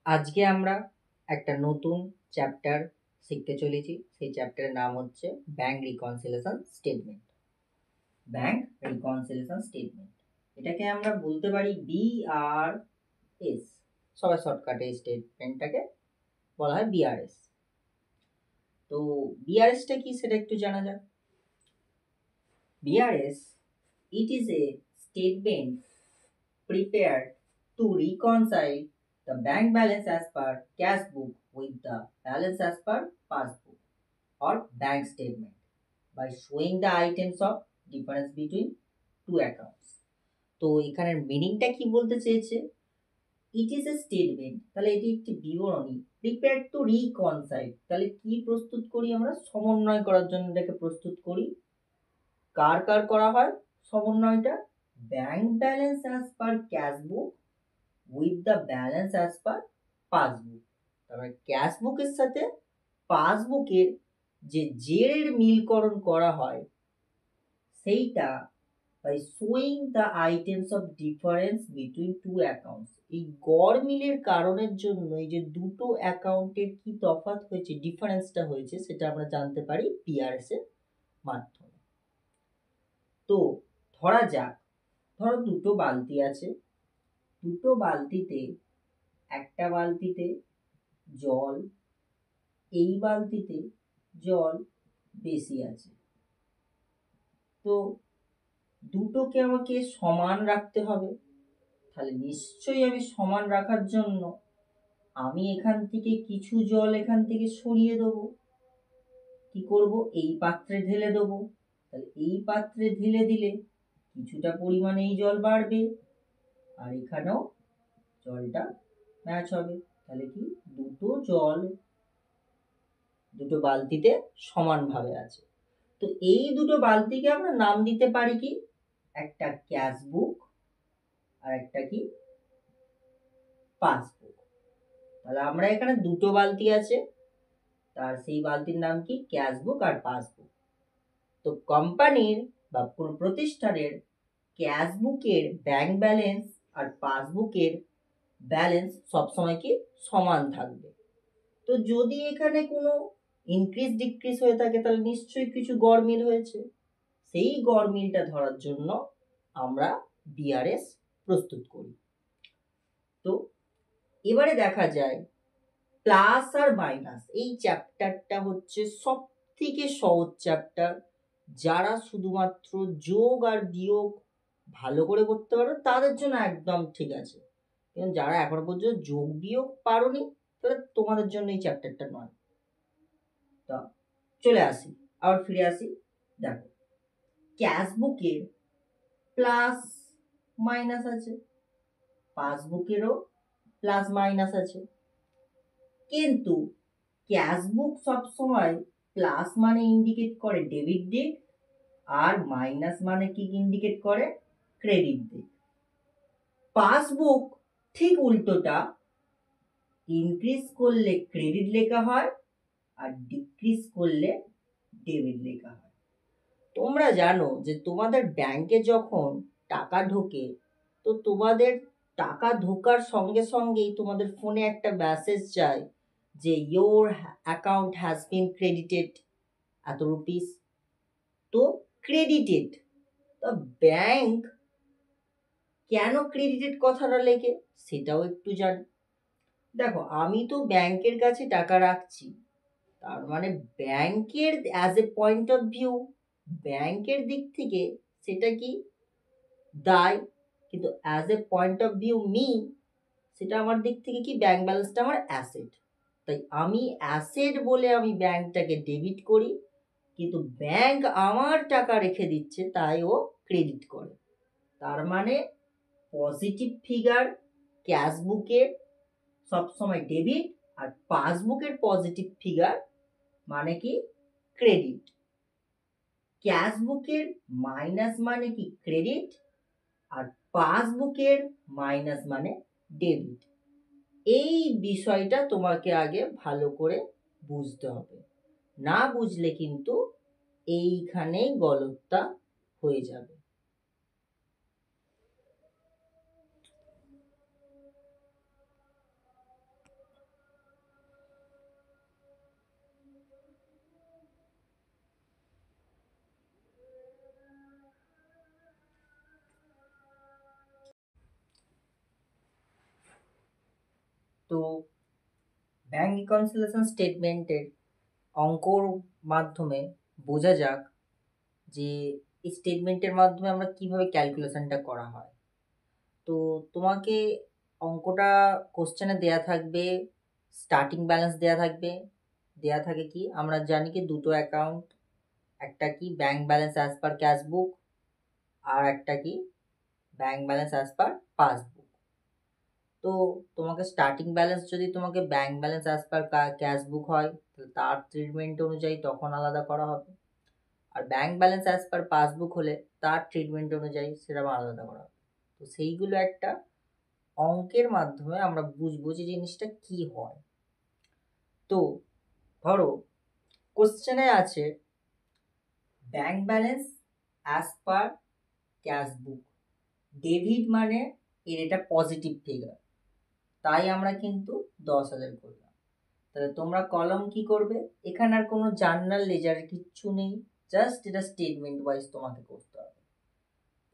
আজকে আমরা একটা নতুন চ্যাপ্টার শিখতে চলেছি। সেই চ্যাপ্টারের নাম হচ্ছে bank reconciliation statement. Bank reconciliation statement এটাকে আমরা বলতে পারি বিআরএস। সবাই শর্টকাটে এই স্টেটমেন্টটাকে বলা হয় বিআরএস। তো বিআরএসটা কি সেটা একটু জানা যাক। BRS, it is a statement prepared to reconcile the bank balance as per cash book with the balance as per passbook or bank statement by showing the items of difference between two accounts. তো এখানের মিনিংটা কি বলতে চেয়েছে, it is a statement, তাহলে এটি একটি বিবরণী, প্রিপেয়ার টু রিকনসাইল, তাহলে কি প্রস্তুত করি আমরা, সমন্বয় করার জন্য এটাকে প্রস্তুত করি। কার কার করা হয় সমন্বয়টা, bank balance as per cash book with the balance as per passbook. তারপরে ক্যাশ বুকের সাথে পাসবুকের যে জেরের মিলকরণ করা হয় সেইটা by showing the items of difference between two accounts. এই গড় মিলের কারণের জন্য এই যে দুটো অ্যাকাউন্টের কি তফাৎ হয়েছে, ডিফারেন্সটা হয়েছে, সেটা আমরা জানতে পারি পিআরএস এর মাধ্যমে। তো ধরা যাক, ধরো দুটো বালতি আছে, দুটো বালতিতে একটা বালতিতে জল, এই বালতিতে জল বেশি আছে। তো দুটোকে আমাকে সমান রাখতে হবে, তাহলে নিশ্চয়ই আমি সমান রাখার জন্য আমি এখান থেকে কিছু জল এখান থেকে সরিয়ে দেবো। কি করব, এই পাত্রে ঢেলে দেবো। তাহলে এই পাত্রে ঢেলে দিলে কিছুটা পরিমাণে এই জল বাড়বে, আর এখানেও জলটা ম্যাচ হবে। তাহলে কি দুটো জল দুটো বালতিতে সমানভাবে আছে। তো এই দুটো বালতিকে আমরা নাম দিতে পারি কি, একটা ক্যাশ বুক আর একটা কি পাসবুক। তাহলে আমরা এখানে দুটো বালতি আছে, তার সেই বালতির নাম কি ক্যাশ বুক আর পাসবুক। তো কোম্পানির বা কোনো প্রতিষ্ঠানের ক্যাশ বুকের ব্যাংক ব্যালেন্স আর পাসবুকের ব্যালেন্স সবসময় কি সমান থাকবে। তো যদি এখানে কোনো ইনক্রিজ ডিক্রিজ হয়ে থাকে তাহলে নিশ্চয়ই কিছু গড়মিল হয়েছে। সেই গড়মিলটা ধরার জন্য আমরা বিআরএস প্রস্তুত করি। তো এবারে দেখা যায় প্লাস আর মাইনাস, এই চ্যাপ্টারটা হচ্ছে সব থেকে সহজ চ্যাপ্টার। যারা শুধুমাত্র যোগ আর বিয়োগ ভালো করে করতে পারো তাদের জন্য একদম ঠিক আছে, কিন্তু যারা এখনো পর্যন্ত যোগ বিয়োগ পারোনি তাহলে তোমাদের জন্য এই চ্যাপ্টারটা নয়। তো চলে আসি, আবার ফিরে আসি। দেখো, ক্যাশ বুকের প্লাস মাইনাস আছে, পাসবুকেরও প্লাস মাইনাস আছে, কিন্তু ক্যাশ বুক সবসময় প্লাস মানে ইন্ডিকেট করে ডেবিট দিক, আর মাইনাস মানে কি ইন্ডিকেট করে ক্রেডিট দিক। পাসবুক ঠিক উল্টোটা, ইনক্রিজ করলে ক্রেডিট লেখা হয় আর ডিক্রিজ করলে ডেবিট লেখা হয়। তোমরা জানো যে তোমাদের ব্যাংকে যখন টাকা ঢোকে, তো তোমাদের টাকা ঢোকার সঙ্গে সঙ্গেই তোমাদের ফোনে একটা মেসেজ যায় যে your account has been credited এত রুপিস। তো ক্রেডিটেড, তো ব্যাংক কেন ক্রেডিটেড কথাটা লেখে সেটাও একটু জানি। দেখো, আমি তো ব্যাংকের কাছে টাকা রাখছি, তার মানে ব্যাংকের as a point of view, ব্যাংকের দিক থেকে সেটা কি দায়, কিন্তু as a point of view me, সেটা আমার দিক থেকে কি ব্যাংক ব্যালেন্সটা আমার অ্যাসেট। তাই আমি অ্যাসেট বলে আমি ব্যাংকটাকে ডেবিট করি, কিন্তু ব্যাংক আমার টাকা রেখে দিচ্ছে তাই ও ক্রেডিট করে। তার মানে পজিটিভ ফিগার ক্যাশ বুকের সবসময় ডেবিট, আর পাসবুকের পজিটিভ ফিগার মানে কি ক্রেডিট। ক্যাশ বুকের মাইনাস মানে কি ক্রেডিট, আর পাসবুকের মাইনাস মানে ডেবিট। এই বিষয়টা তোমাকে আগে ভালো করে বুঝতে হবে, না বুঝলে কিন্তু এইখানেই গলতটা হয়ে যাবে। তো ব্যাংক রিকনসিলিয়েশন স্টেটমেন্টের অঙ্কর মাধ্যমে বোঝা যাক যে এই স্টেটমেন্টের মাধ্যমে আমরা কিভাবে ক্যালকুলেশনটা করা হয়। তো তোমাকে অঙ্কটা কোশ্চেনে দেয়া থাকবে, স্টার্টিং ব্যালেন্স দেয়া থাকবে, দেয়া থাকে কি আমরা জানি কি দুটো অ্যাকাউন্ট, একটা কি bank balance as per cash book আর একটা কি bank balance as per passbook. তো তোমাকে স্টার্টিং ব্যালেন্স যদি তোমাকে bank balance as per cash book হয় তাহলে তার ট্রিটমেন্ট অনুযায়ী তখন আলাদা করা হবে, আর bank balance as per passbook হলে তার ট্রিটমেন্ট অনুযায়ী সেটা আলাদা করা হবে। তো সেইগুলো একটা অঙ্কের মাধ্যমে আমরা বুঝবো যে জিনিসটা কি হয়। তো ধরো কোশ্চেনে আছে bank balance as per cash বুক, ডেবিট মানে এর এটা পজিটিভ ফিগার, তাই আমরা কিন্তু 10,000 করলাম। তাহলে তোমরা কলম কি করবে, এখানে আর কোনো জার্নাল লেজার কিচ্ছু নেই, জাস্ট এটা স্টেটমেন্ট ওয়াইজ তোমাকে করতে হবে।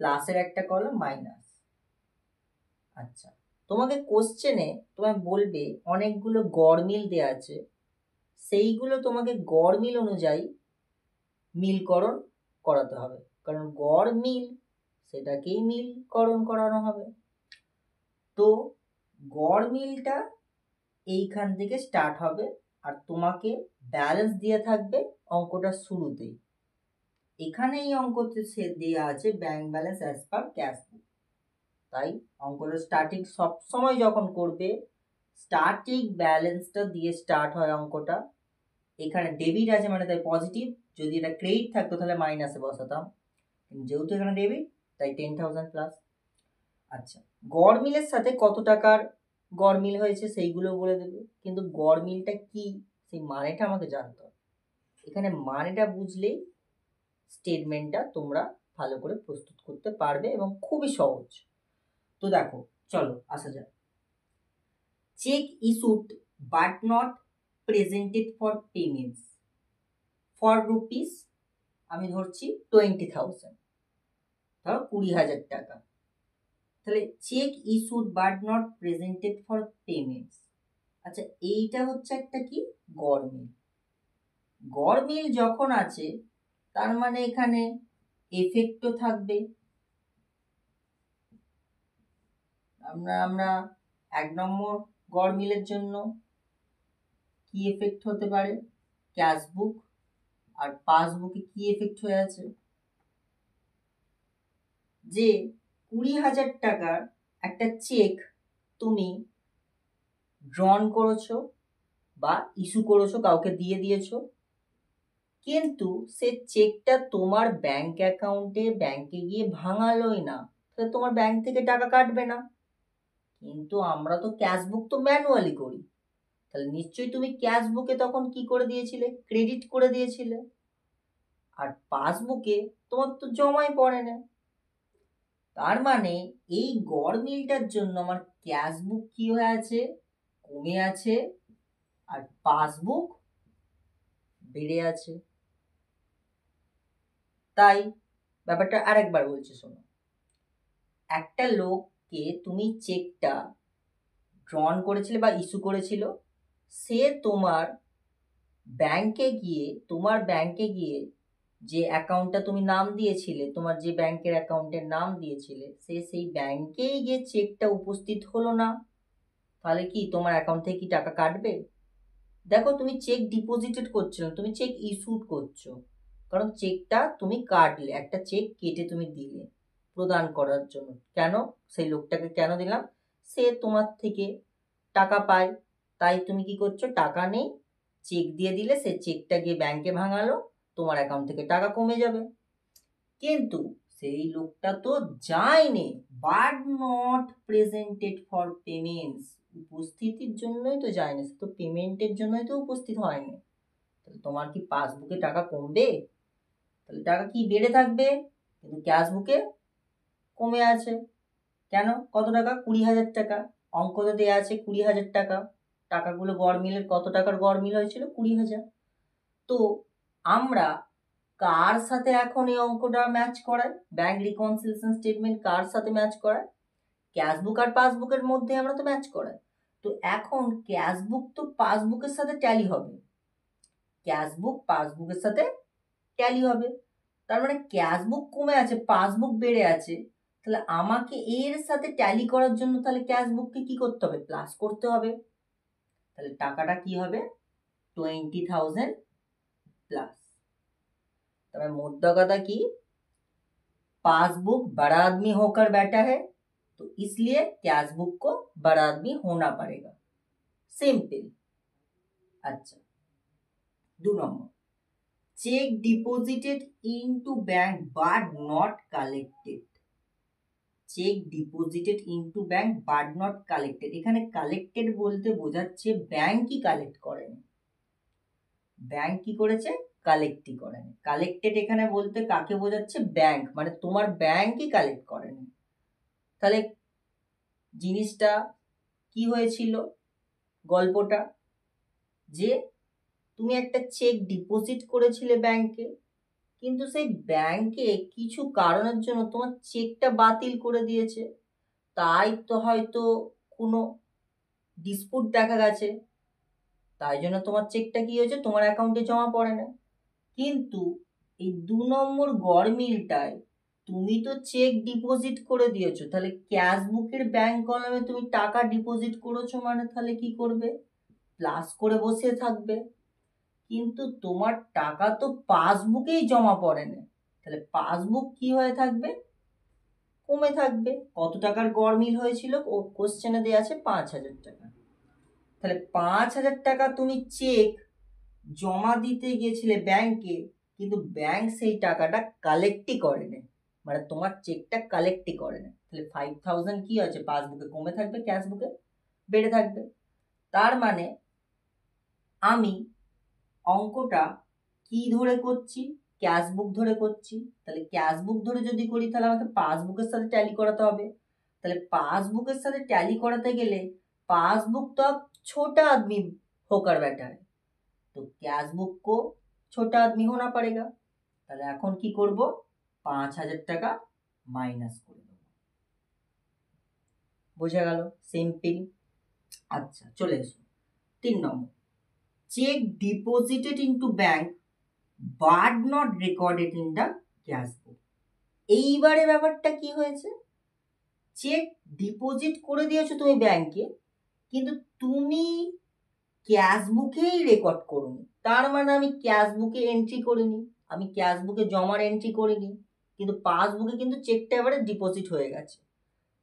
প্লাসের একটা কলম, মাইনাস। আচ্ছা, তোমাকে কোশ্চেনে তোমায় বলবে অনেকগুলো গড়মিল দেওয়া আছে, সেইগুলো তোমাকে গড়মিল অনুযায়ী মিলকরণ করাতে হবে, কারণ গড় মিল সেটাকেই মিলকরণ করানো হবে। তো গড় মিলটা এইখান থেকে স্টার্ট হবে, আর তোমাকে ব্যালেন্স দিয়ে থাকবে অঙ্কটা শুরুতেই। এখানে এই অঙ্কতে সে দেওয়া আছে bank balance as per cash বুক, তাই অঙ্কটা স্টার্টিং সব সময় যখন করবে স্টার্টিং ব্যালেন্সটা দিয়ে স্টার্ট হয় অঙ্কটা। এখানে ডেবিট আছে মানে তাই পজিটিভ, যদি এটা ক্রেডিট থাকতো তাহলে মাইনাসে বসাতাম, যেহেতু এখানে ডেবিট তাই 10,000 প্লাস। আচ্ছা, গড় মিলের সাথে কত টাকার গড় মিল হয়েছে সেইগুলো বলে দেবে, কিন্তু গড় মিলটা কি সেই মানেটা আমাকে জানতে হবে। এখানে মানেটা বুঝলেই স্টেটমেন্টটা তোমরা ভালো করে প্রস্তুত করতে পারবে এবং খুবই সহজ। তো দেখো চলো আসা যাক। Cheque issued but not presented for payments for rupees, আমি ধরছি 20,000, ধরো 20,000 টাকা। তাহলে cheque issued but not presented for payments, আচ্ছা এইটা হচ্ছে একটা কি গড় মিল। গড় মিল যখন আছে তার মানে এখানে এফেক্টও থাকবে। আমরা 1 নম্বর গড় মিলের জন্য কি এফেক্ট হতে পারে, ক্যাশ বুক আর পাসবুকে কি এফেক্ট হয়ে আছে, যে 20,000 টাকার একটা চেক তুমি ড্রন করেছো বা ইস্যু করেছো, কাউকে দিয়ে দিয়েছো, কিন্তু সে চেকটা তোমার ব্যাংক অ্যাকাউন্টে ব্যাংকে গিয়ে ভাঙালোই না, তাহলে তোমার ব্যাংক থেকে টাকা কাটবে না। কিন্তু আমরা তো ক্যাশবুক তো ম্যানুয়ালি করি, তাহলে নিশ্চয়ই তুমি ক্যাশবুকে তখন কি করে দিয়েছিলে, ক্রেডিট করে দিয়েছিলে, আর পাসবুকে তোমার তো জমাই পড়ে না। তার মানে এই গড় মিলটার জন্য আমার ক্যাশবুক কি হয়ে আছে, কমে আছে, আর পাসবুক বেড়ে আছে। তাই ব্যাপারটা আরেকবার বলছি শোনো, একটা লোককে তুমি চেকটা ড্রন করেছিলে বা ইস্যু করেছিল, সে তোমার ব্যাংকে গিয়ে যে অ্যাকাউন্টটা তুমি নাম দিয়েছিলে, তোমার যে ব্যাংকের অ্যাকাউন্টের নাম দিয়েছিলে, সে সেই ব্যাংকেই গিয়ে চেকটা উপস্থিত হলো না, তাহলে কি তোমার অ্যাকাউন্ট থেকে কি টাকা কাটবে? দেখো তুমি চেক ডিপোজিটেড করছো না, তুমি চেক ইস্যুড করছো, কারণ চেকটা তুমি কাটলে, একটা চেক কেটে তুমি দিলে প্রদান করার জন্য। কেন? সেই লোকটাকে কেন দিলাম, সে তোমার থেকে টাকা পায়, তাই তুমি কি করছো, টাকা নেই চেক দিয়ে দিলে, সে চেকটা গিয়ে ব্যাংকে ভাঙালো, তোমার অ্যাকাউন্ট থেকে টাকা কমে যাবে। কিন্তু সেই লোকটা তো যায়নি, but not presented for payments, উপস্থিতির জন্যই তো যায়নি, তো পেমেন্টের জন্যই তো উপস্থিত হয়নি। তাহলে তোমার কি পাসবুকে টাকা কমবে? তাহলে টাকা কি বেড়ে থাকবে, কিন্তু ক্যাশবুকে কমে আছে। কেন? কত টাকা? 20,000 টাকা। অঙ্কতে দেওয়া আছে 20,000 টাকা, টাকাগুলো গড় মিলের কত টাকার গড় মিল হয়েছিল, 20,000। তো আমরা কার সাথে এখন এই অঙ্কটা ম্যাচ করাই, ব্যাংক রিকনসিলিয়েশন স্টেটমেন্ট কার সাথে ম্যাচ করায়, ক্যাশবুক আর পাসবুকের মধ্যে আমরা তো ম্যাচ করাই। তো এখন ক্যাশ বুক তো পাসবুকের সাথে ট্যালি হবে, ক্যাশ বুক পাসবুকের সাথে ট্যালি হবে, তার মানে ক্যাশ বুক কমে আছে, পাসবুক বেড়ে আছে, তাহলে আমাকে এর সাথে ট্যালি করার জন্য তাহলে ক্যাশ বুককে কি করতে হবে, প্লাস করতে হবে। তাহলে টাকাটা কি হবে, 20,000 प्लस। तब मुद्दा कथा की पासबुक बड़ा आदमी होकर बैठा है तो इसलिए कैश बुक को बड़ा आदमी होना पड़ेगा, सिंपल। अच्छा, 2 number, cheque deposited into bank but not collected, cheque deposited into bank but not collected, এখানে কালেক্টেড বলতে বোঝাচ্ছে ব্যাংকই কালেক্ট করেনি, ব্যাংক কি করেছে, কালেক্টই করেনি। কালেক্টেড এখানে বলতে কাকে বোঝাচ্ছে, ব্যাংক, মানে তোমার ব্যাংকই কালেক্ট করেনি। তাহলে জিনিসটা কি হয়েছিল, গল্পটা যে তুমি একটা চেক ডিপোজিট করেছিলে ব্যাংকে, কিন্তু সেই ব্যাংকে কিছু কারণের জন্য তোমার চেকটা বাতিল করে দিয়েছে, তাই তো হয়তো কোনো ডিসপুট দেখা গেছে, তাই জন্য তোমার চেকটা কি হয়েছে, তোমার অ্যাকাউন্টে জমা পড়ে না। কিন্তু এই 2 নম্বর গড়মিলটায় তুমি তো চেক ডিপোজিট করে দিয়েছো, তাহলে ক্যাশ বুকের ব্যাংক কলামে তুমি টাকা ডিপোজিট করেছো, মানে তাহলে কি করবে, প্লাস করে বসে থাকবে, কিন্তু তোমার টাকা তো পাসবুকেই জমা পড়ে না, তাহলে পাসবুক কি হয়ে থাকবে, কমে থাকবে। কত টাকার গড়মিল হয়েছিল, ও কোশ্চেনে দেওয়া আছে 5,000 টাকা। তাহলে 5,000 টাকা তুমি চেক জমা দিতে গিয়েছিলে ব্যাংকে, কিন্তু ব্যাংক সেই টাকাটা কালেক্টই করেনি, মানে তোমার চেকটা কালেক্টই করেনি, তাহলে 5,000 কি আছে, পাসবুকে কমে থাকবে, ক্যাশ বুকে বেড়ে থাকবে। তার মানে আমি অঙ্কটা কি ধরে করছি, ক্যাশ বুক ধরে করছি, তাহলে ক্যাশ বুক ধরে যদি করি তাহলে আমাকে পাসবুকের সাথে ট্যালি করাতে হবে, তাহলে পাসবুকের সাথে ট্যালি করাতে গেলে पासबुक तो अब छोटा आदमी होकर बैठा है, तो कैश बुक को छोटा आदमी होना पड़ेगा। তাহলে এখন কি করব, 5,000 টাকা মাইনাস করে দেব, বোঝা গেল, সিম্পল। আচ্ছা, চলে এসো 3 নম্বর, cheque deposited into bank but not recorded in the cash book. এইবারে ব্যাপারটা কি হয়েছে, চেক ডিপোজিট করে দিয়েছো তুমি ব্যাংকে, কিন্তু তুমি ক্যাশ বুকেই রেকর্ড করুনি, তার মানে আমি ক্যাশ বুকে এন্ট্রি করিনি, আমি ক্যাশ বুকে জমার এন্ট্রি করিনি, কিন্তু পাসবুকে কিন্তু চেকটা এবারে ডিপোজিট হয়ে গেছে,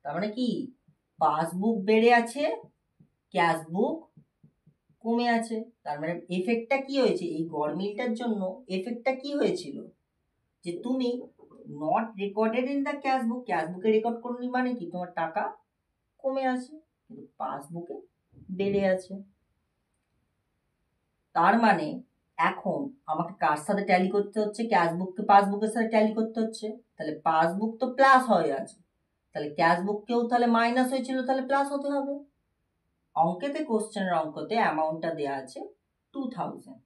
তার মানে কি পাসবুক বেড়ে আছে, ক্যাশ বুক কমে আছে, তার মানে এফেক্টটা কি হয়েছে, এই গড়মিলটার জন্য এফেক্টটা কি হয়েছিল, যে তুমি not recorded in the cash book, cash বুকে রেকর্ড করনি, মানে কি তোমার টাকা কমে আছে, কিন্তু পাসবুকে বেড়ে আছে। তার মানে এখন আমাকে কার সাথে ট্যালি করতে হচ্ছে, ক্যাশ বুককে পাসবুকের সাথে ট্যালি করতে হচ্ছে, তাহলে পাসবুক তো প্লাস হয়ে আছে, তাহলে ক্যাশ বুককেও তাহলে মাইনাস হয়েছিল, তাহলে প্লাস হতে হবে। অঙ্কেতে, কোশ্চেনের অঙ্কতে অ্যামাউন্টটা দেওয়া আছে 2,000।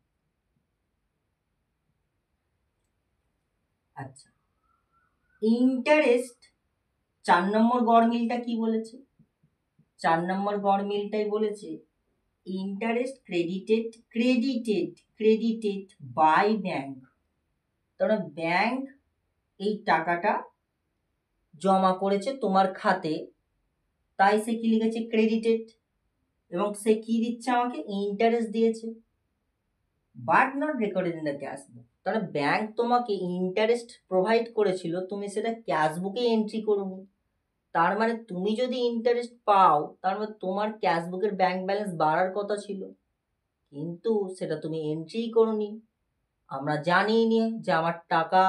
আচ্ছা, ইন্টারেস্ট 4 নম্বর গড়মিলটা কি বলেছে, 4 নম্বর গড়মিলটাই বলেছে ইন্টারেস্ট ক্রেডিটেড বাই ব্যাংক, তাহলে ব্যাংক এই টাকাটা জমা করেছে তোমার খাতে, তাই সে কি লিখেছে, ক্রেডিটেড, এবং সে কি দিচ্ছে আমাকে, ইন্টারেস্ট দিয়েছে, but not recorded in the cash বুক, তাহলে ব্যাংক তোমাকে ইন্টারেস্ট প্রোভাইড করেছিল, তুমি সেটা ক্যাশ বুকে এন্ট্রি করোনি, তার মানে তুমি যদি ইন্টারেস্ট পাও, তার মানে তোমার ক্যাশ বুকের ব্যাংক ব্যালেন্স বাড়ার কথা ছিল, কিন্তু সেটা তুমি এন্ট্রি করোনি। আমরা জানিই নি যে আমার টাকা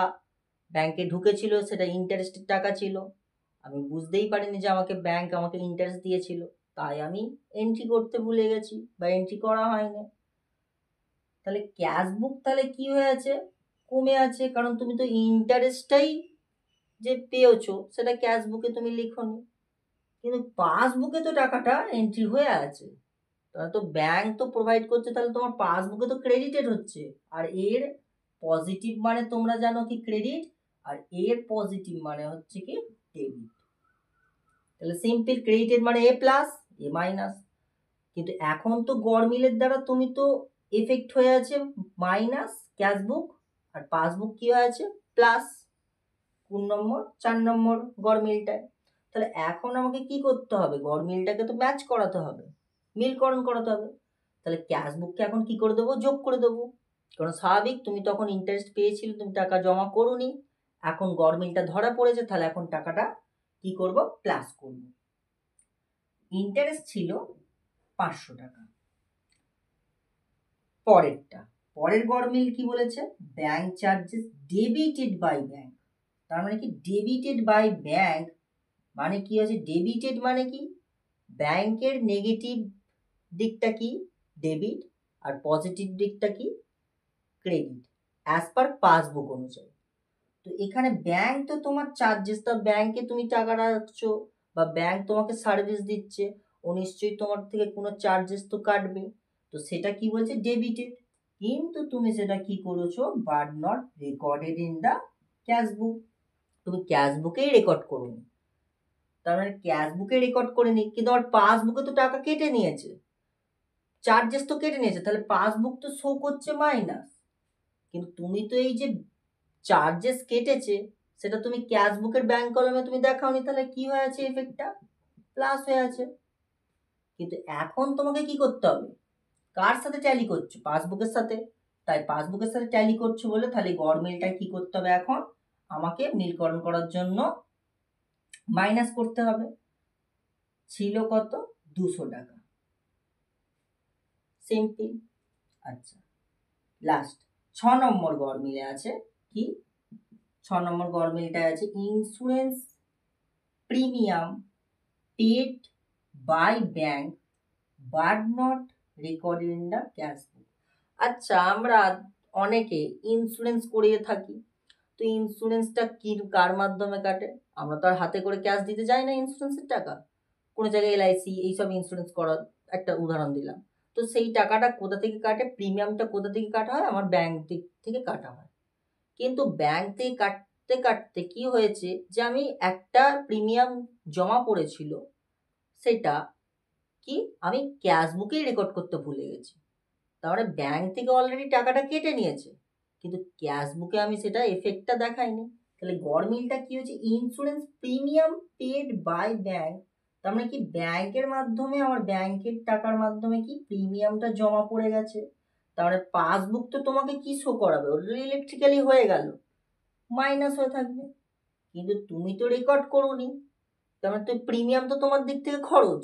ব্যাংকে ঢুকেছিল, সেটা ইন্টারেস্টের টাকা ছিল, আমি বুঝতেই পারিনি যে ব্যাংক আমাকে ইন্টারেস্ট দিয়েছিল, তাই আমি এন্ট্রি করতে ভুলে গেছি বা এন্ট্রি করা হয়নি। তাহলে ক্যাশ বুক তাহলে কি হয়ে আছে, কমে আছে, কারণ তুমি তো ইন্টারেস্টটাই যে পেয়েছো সেটা ক্যাশ বুকে তুমি লিখোনি, কিন্তু পাসবুকে তো টাকাটা এন্ট্রি হয়ে আছে, তাহলে তো ব্যাংক তো প্রোভাইড করছে, তাহলে তোমার পাসবুকে তো ক্রেডিটেড হচ্ছে, আর এর পজিটিভ মানে তোমরা জানো কি ক্রেডিট, আর এর পজিটিভ মানে হচ্ছে কি ডেবিট, তাহলে সিম্পল ক্রেডিটেড মানে এ প্লাস এ মাইনাস, কিন্তু এখন তো গড়মিলের দ্বারা তুমি তো এফেক্ট হয়ে আছে মাইনাস ক্যাশবুক, আর পাসবুক কি হয়ে আছে প্লাস। কোন নম্বর? 4 নম্বর গড়মিলটায়। তাহলে এখন আমাকে কি করতে হবে? গড়মিলটাকে তো ম্যাচ করাতে হবে, মিলকরণ করাতে হবে। তাহলে ক্যাশবুককে এখন কি করে দেবো? যোগ করে দেবো। কারণ স্বাভাবিক, তুমি তখন ইন্টারেস্ট পেয়েছিলে, তুমি টাকা জমা করোনি, এখন গড়মিলটা ধরা পড়েছে, তাহলে এখন টাকাটা কি করব? প্লাস করব। ইন্টারেস্ট ছিল 500 টাকা। পরের গড়মিল কি বলেছে? Bank charges debited by bank. তার মানে কি ডেবিটেড বাই ব্যাংক মানে কি আছে? ডেবিটেড মানে কি? ব্যাংকের নেগেটিভ দিকটা কি? ডেবিট, আর পজিটিভ দিকটা কি? ক্রেডিট, অ্যাজ পার পাসবুক অনুযায়ী। তো এখানে ব্যাংক তো তোমার চার্জেস, তা ব্যাংকে তুমি টাকা রাখছো বা ব্যাংক তোমাকে সার্ভিস দিচ্ছে, ও নিশ্চয়ই তোমার থেকে কোনো চার্জেস তো কাটবে। তো সেটা কি বলছে? ডেবিটেড। কিন্তু তুমি সেটা কি করেছো? But not recorded in the cashbook. তুমি ক্যাশবুকেই রেকর্ড করোনি। তার মানে ক্যাশবুকে রেকর্ড করে নি, কিন্তু আমার পাসবুকে তো টাকা কেটে নিয়েছে, চার্জেস তো কেটে নিয়েছে, তাহলে পাসবুক তো শো করছে মাইনাস। কিন্তু তুমি তো এই যে চার্জেস কেটেছে সেটা তুমি ক্যাশবুকের ব্যাংক কলমে তুমি দেখাওনি, তাহলে কি হয়ে আছে? এফেক্টটা প্লাস হয়ে আছে। কিন্তু এখন তোমাকে কি করতে হবে? কার সাথে ট্যালি করছো? পাসবুকের সাথে। তাই পাসবুকের সাথে ট্যালি করছো বলে তাহলে গড়মিলটা কি করতে হবে? এখন আমাকে মিলকরণ করার জন্য মাইনাস করতে হবে। ছিল কত? 200 টাকা। সিম্পল। আচ্ছা, লাস্ট 6 নম্বর গড়মিলে আছে কি? 6 নম্বর গড়মিলটা আছে insurance premium paid by bank but not recorded in the cashbook. আচ্ছা, আমরা অনেকে ইন্স্যুরেন্স করিয়ে থাকি, তো ইন্স্যুরেন্সটা কি কার মাধ্যমে কাটে? আমরা তো আর হাতে করে ক্যাশ দিতে যাই না ইন্স্যুরেন্সের টাকা। কোনো জায়গায় LIC এইসব ইন্স্যুরেন্স করার একটা উদাহরণ দিলাম। তো সেই টাকাটা কোথা থেকে কাটে? প্রিমিয়ামটা কোথা থেকে কাটা হয়? আমার ব্যাংক থেকে কাটা হয়। কিন্তু ব্যাংক থেকে কাটতে কাটতে কি হয়েছে যে আমি একটা প্রিমিয়াম জমা পড়েছিল, সেটা কি আমি ক্যাশবুকেই রেকর্ড করতে ভুলে গেছি। তাহলে ব্যাংক থেকে অলরেডি টাকাটা কেটে নিয়েছে, কিন্তু ক্যাশবুকে আমি সেটা এফেক্টটা দেখাইনি। তাহলে গড়মিলটা কি হচ্ছে? Insurance premium paid by bank. তার মানে কি ব্যাংকের মাধ্যমে, আমার ব্যাংকের টাকার মাধ্যমে কি প্রিমিয়ামটা জমা পড়ে গেছে। তাহলে পাসবুক তো তোমাকে কি শো করাবে? ওটা ইলেকট্রিক্যালি হয়ে গেল, মাইনাস হয়ে থাকবে। কিন্তু তুমি তো রেকর্ড করোনি, তার মানে তো প্রিমিয়াম তো তোমার দিক থেকে খরচ।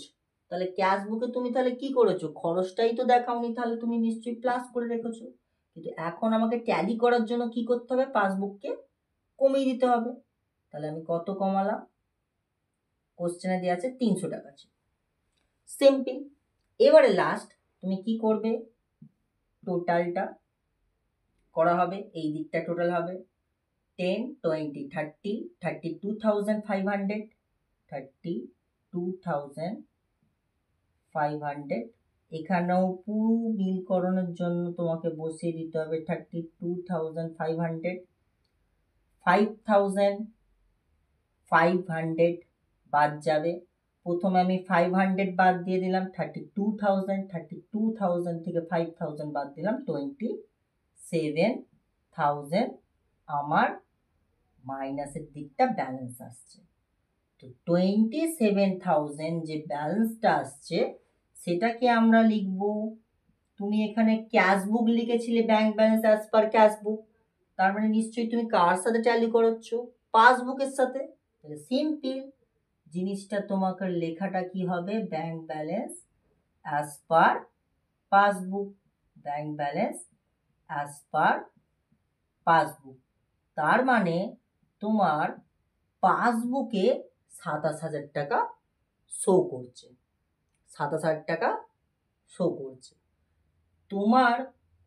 তাহলে ক্যাশবুকে তুমি তাহলে কি করেছো? খরচটাই তো দেখাওনি, তাহলে তুমি নিশ্চয়ই প্লাস করে রেখেছো। কিন্তু এখন আমাকে ট্যালি করার জন্য কি করতে হবে? পাসবুককে কমিয়ে দিতে হবে। তাহলে আমি কত কমালাম? কোশ্চেনে দেওয়া আছে 300 টাকা। সিম্পল। এবারে লাস্ট তুমি কি করবে? টোটালটা করা হবে। এই দিকটা টোটাল হবে 10, 20, 30, 32,500, 32,500। এখানেও পুরো বিলকরণের জন্য তোমাকে বসিয়ে দিতে হবে 32,500। 5,500 বাদ যাবে। প্রথমে আমি 500 বাদ দিয়ে দিলাম, 32,000। 32,000 থেকে 5,000 বাদ দিলাম, 27,000 আমার মাইনাসের দিকটা ব্যালেন্স আসছে। তো 27,000 যে ব্যালেন্সটা আসছে সেটাকে আমরা লিখব, তুমি এখানে ক্যাশবুক লিখেছিলে bank balance as per cashbook, তার মানে নিশ্চয়ই তুমি কার সাথে ট্যালি করাচ্ছ? পাসবুকের সাথে। তাহলে সিম্পল জিনিসটা তোমাকে লেখাটা কি হবে? Bank balance as per passbook. Bank balance as per passbook. তার মানে তোমার পাসবুকে 27,000 টাকা শো করছে, 27,000 টাকা শো করছে। তোমার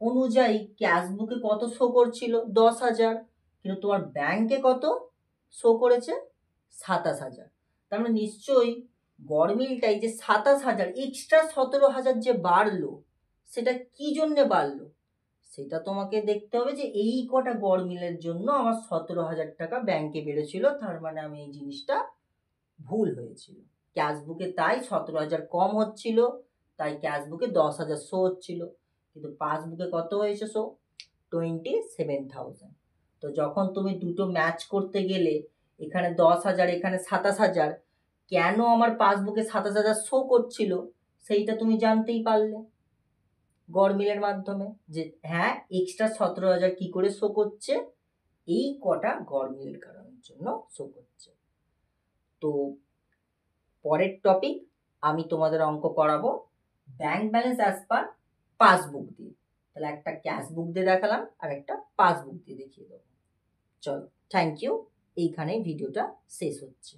অনুযায়ী ক্যাশবুকে কত শো করছিল? 10,000, কিন্তু তোমার ব্যাংকে কত শো করেছে? 27,000। তার মানে নিশ্চয়ই গড়মিলটাই যে 27,000 এক্সট্রা 17,000 যে বাড়লো, সেটা কি জন্যে বাড়লো? সেটা তোমাকে দেখতে হবে যে এই কটা গড়মিলের জন্য আমার 17,000 টাকা ব্যাংকে বেড়েছিল, তার মানে আমি এই জিনিসটা ভুল হয়েছিল। ক্যাশবুকে তাই 17,000 কম হচ্ছিল, তাই ক্যাশবুকে 10,000 শো হচ্ছিল, কিন্তু পাসবুকে কত হয়েছে শো? 27,000। তো যখন তুমি দুটো ম্যাচ করতে গেলে এখানে 10,000 এখানে 27,000, কেন আমার পাসবুকে 27,000 শো করছিল সেইটা তুমি জানতেই পারলে গড়মিলের মাধ্যমে, যে হ্যাঁ এক্সট্রা 17,000 কি করে শো করছে, এই কটা গড়মিলের কারণের জন্য শো করছে। তো পরের টপিক আমি তোমাদের অঙ্ক করাবো bank balance as per passbook দিয়ে। তাহলে একটা ক্যাশবুক দিয়ে দেখালাম আর একটা পাসবুক দিয়ে দেখিয়ে দেবো। চলো, থ্যাংক ইউ, এইখানেই ভিডিওটা শেষ হচ্ছে।